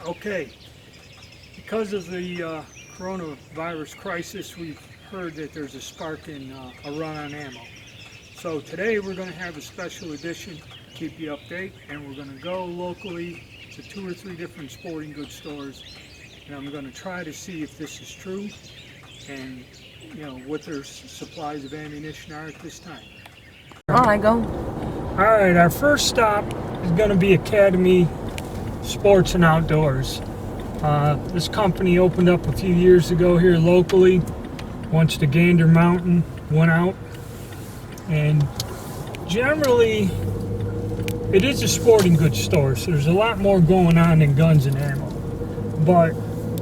Okay, because of the coronavirus crisis, we've heard that there's a spark in a run on ammo. So today we're going to have a special edition to keep you update, and we're going to go locally to 2 or 3 different sporting goods stores, and I'm going to try to see if this is true and what their supplies of ammunition are at this time. On I go. All right, our first stop is going to be Academy Sports and Outdoors. This company opened up a few years ago here locally, once the Gander Mountain went out, and generally it is a sporting goods store, so there's a lot more going on than guns and ammo. But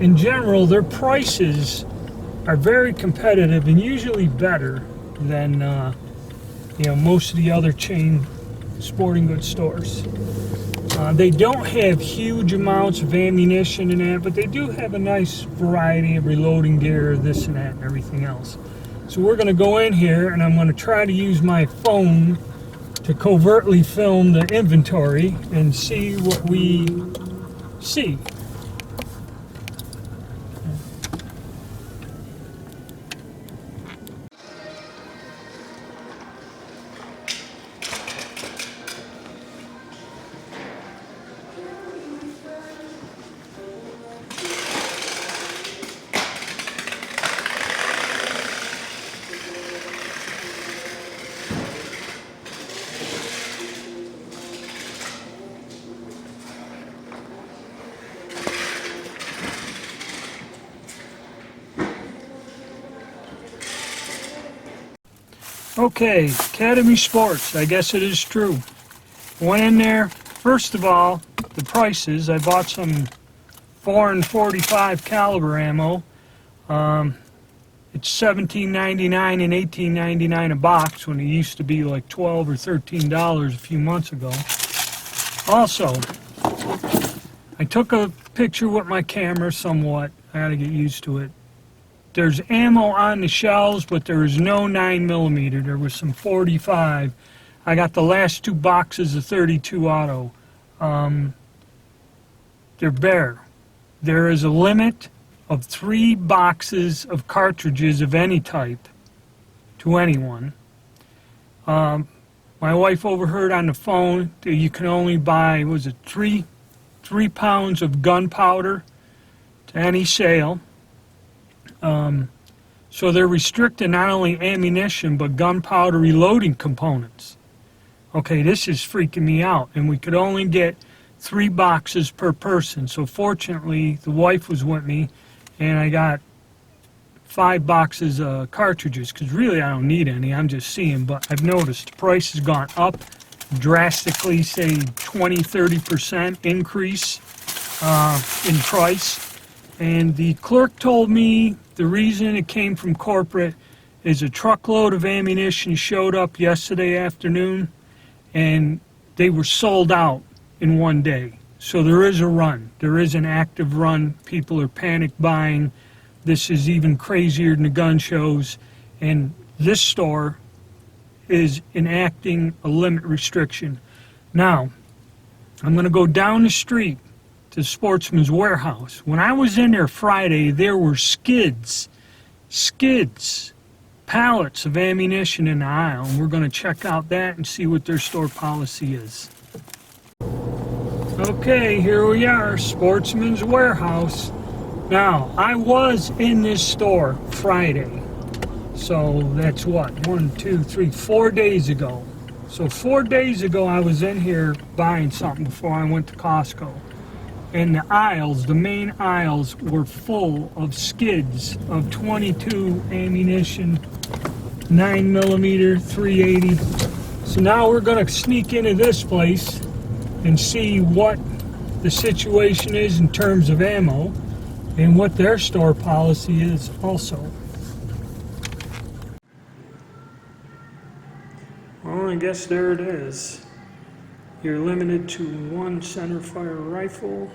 in general, their prices are very competitive and usually better than most of the other chain sporting goods stores. They don't have huge amounts of ammunition and that, but they do have a nice variety of reloading gear, this and that, and everything else. So we're going to go in here, and I'm going to try to use my phone to covertly film the inventory and see what we see. Okay, Academy Sports, I guess it is true. Went in there, first of all, the prices. I bought some 4 and 45 caliber ammo. It's $17.99 and $18.99 a box when it used to be like $12 or $13 a few months ago. Also, I took a picture with my camera somewhat. I had to get used to it. There's ammo on the shelves, but there is no 9mm. There was some 45. I got the last 2 boxes of 32 auto. They're bare. There is a limit of 3 boxes of cartridges of any type to anyone. My wife overheard on the phone that you can only buy, was it 3 pounds of gunpowder to any sale. So they're restricting not only ammunition, but gunpowder reloading components. Okay, this is freaking me out. And we could only get 3 boxes per person. So fortunately, the wife was with me, and I got 5 boxes of cartridges, because really I don't need any, I'm just seeing. But I've noticed the price has gone up drastically, say 20-30% increase in price. And the clerk told me the reason it came from corporate is a truckload of ammunition showed up yesterday afternoon, and they were sold out in one day. So there is a run. There is an active run. People are panic buying. This is even crazier than the gun shows. And this store is enacting a limit restriction. Now, I'm going to go down the street to Sportsman's warehouse. When I was in there Friday, there were skids, pallets of ammunition in the aisle, and we're going to check out that and see what their store policy is. Okay, here we are, Sportsman's warehouse. Now, I was in this store Friday, so that's what, 4 days ago. So 4 days ago I was in here buying something before I went to Costco. And the aisles, the main aisles, were full of skids of 22 ammunition, 9mm, 380. So now we're going to sneak into this place and see what the situation is in terms of ammo and what their store policy is also. Well, I guess there it is. You're limited to 1 centerfire rifle,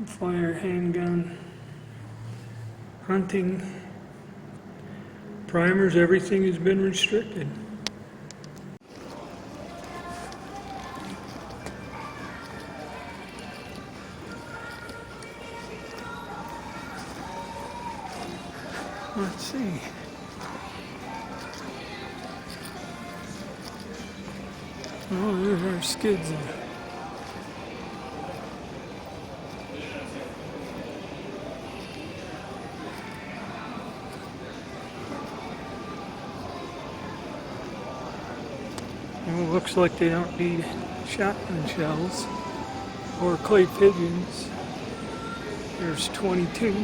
fire handgun, hunting, primers, everything has been restricted. Let's see. Oh, there's our skids in. And it looks like they don't need shotgun shells or clay pigeons. There's 22.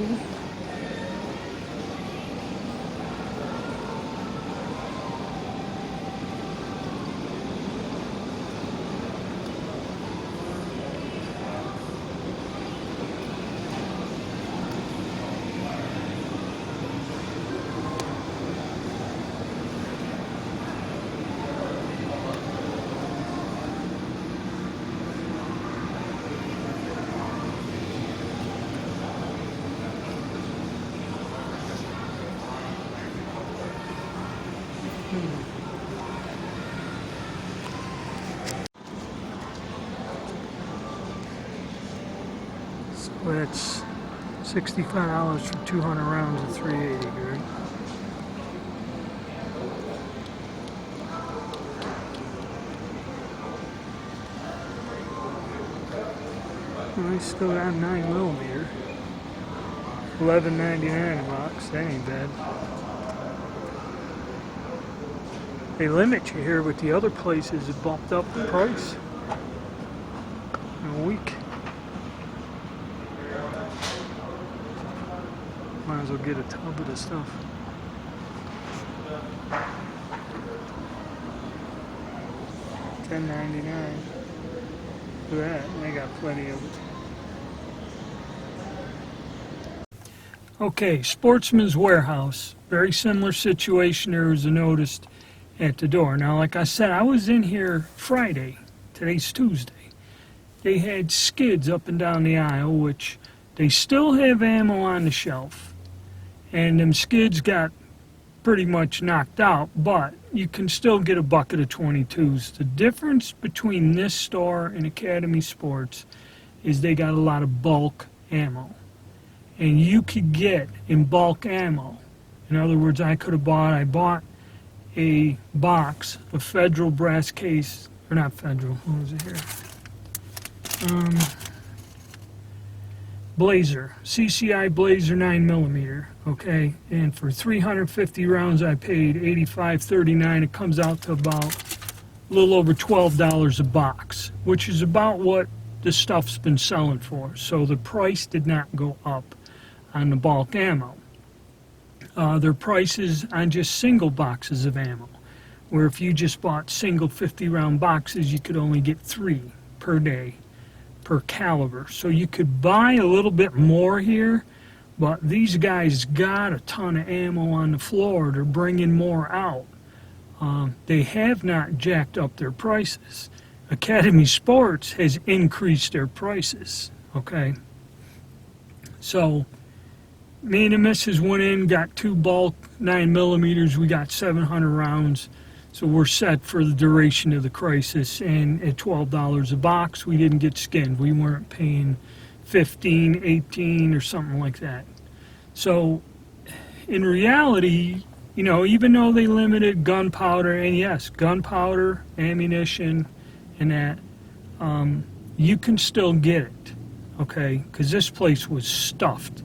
So that's $65 for 200 rounds of 380 grit. I still got 9mm. $11.99 a box. That ain't bad. They limit you here, but the other places have bumped up the price in a week. Might as well get a tub of this stuff. $10.99. Look at that, they got plenty of it. Okay, Sportsman's Warehouse. Very similar situation. There was a notice at the door. Now, like I said, I was in here Friday. Today's Tuesday. They had skids up and down the aisle, which they still have ammo on the shelf. And them skids got pretty much knocked out, but you can still get a bucket of 22s. The difference between this store and Academy Sports is they got a lot of bulk ammo. And you could get in bulk ammo. In other words, I bought a box of Federal brass case, or not Federal, what was it here? Blazer, CCI Blazer 9mm, okay? And for 350 rounds, I paid $85.39. It comes out to about a little over $12 a box, which is about what the stuff's been selling for. So the price did not go up on the bulk ammo. Their prices on just single boxes of ammo, where if you just bought single 50-round boxes, you could only get 3 per day per caliber. So you could buy a little bit more here, but these guys got a ton of ammo on the floor. They're bringing more out. They have not jacked up their prices. Academy Sports has increased their prices, okay? So me and the missus went in, got 2 bulk 9mm. We got 700 rounds. So we're set for the duration of the crisis. And at $12 a box, we didn't get skinned. We weren't paying $15, $18, or something like that. So in reality, you know, even though they limited gunpowder, and yes, gunpowder, ammunition, and that, you can still get it, okay? Because this place was stuffed.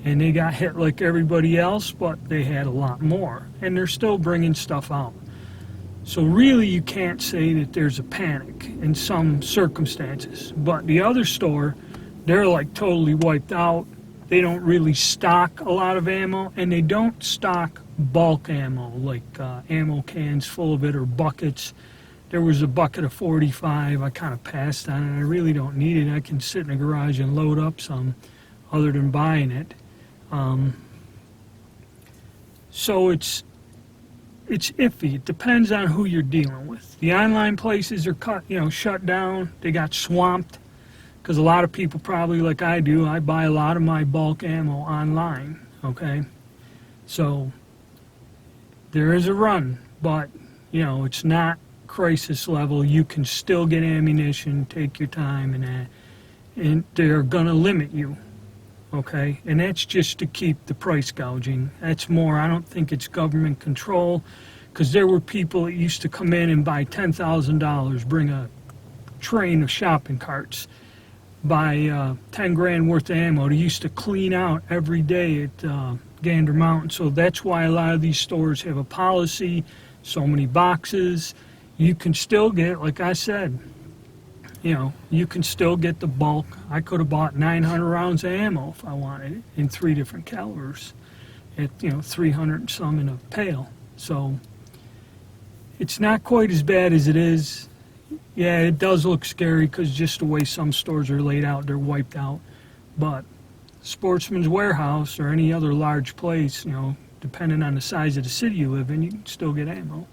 And they got hit like everybody else, but they had a lot more. And they're still bringing stuff out. So really, you can't say that there's a panic in some circumstances. But the other store, they're like totally wiped out. They don't really stock a lot of ammo, and they don't stock bulk ammo, like ammo cans full of it or buckets. There was a bucket of 45. I kind of passed on it. I really don't need it. I can sit in the garage and load up some other than buying it. So it's iffy. It depends on who you're dealing with. The online places are shut down. They got swamped because a lot of people, probably like I do, I buy a lot of my bulk ammo online, okay? So there is a run, but it's not crisis level. You can still get ammunition, take your time, and they're gonna limit you. Okay, and that's just to keep the price gouging. That's more, I don't think it's government control, because there were people that used to come in and buy $10,000, bring a train of shopping carts, buy 10 grand worth of ammo. They used to clean out every day at Gander Mountain. So that's why a lot of these stores have a policy, so many boxes. You can still get, like I said, you can still get the bulk. I could have bought 900 rounds of ammo if I wanted it in 3 different calibers at 300 and some in a pail. So it's not quite as bad as it is. Yeah, it does look scary because just the way some stores are laid out, they're wiped out. But Sportsman's Warehouse or any other large place, depending on the size of the city you live in, you can still get ammo.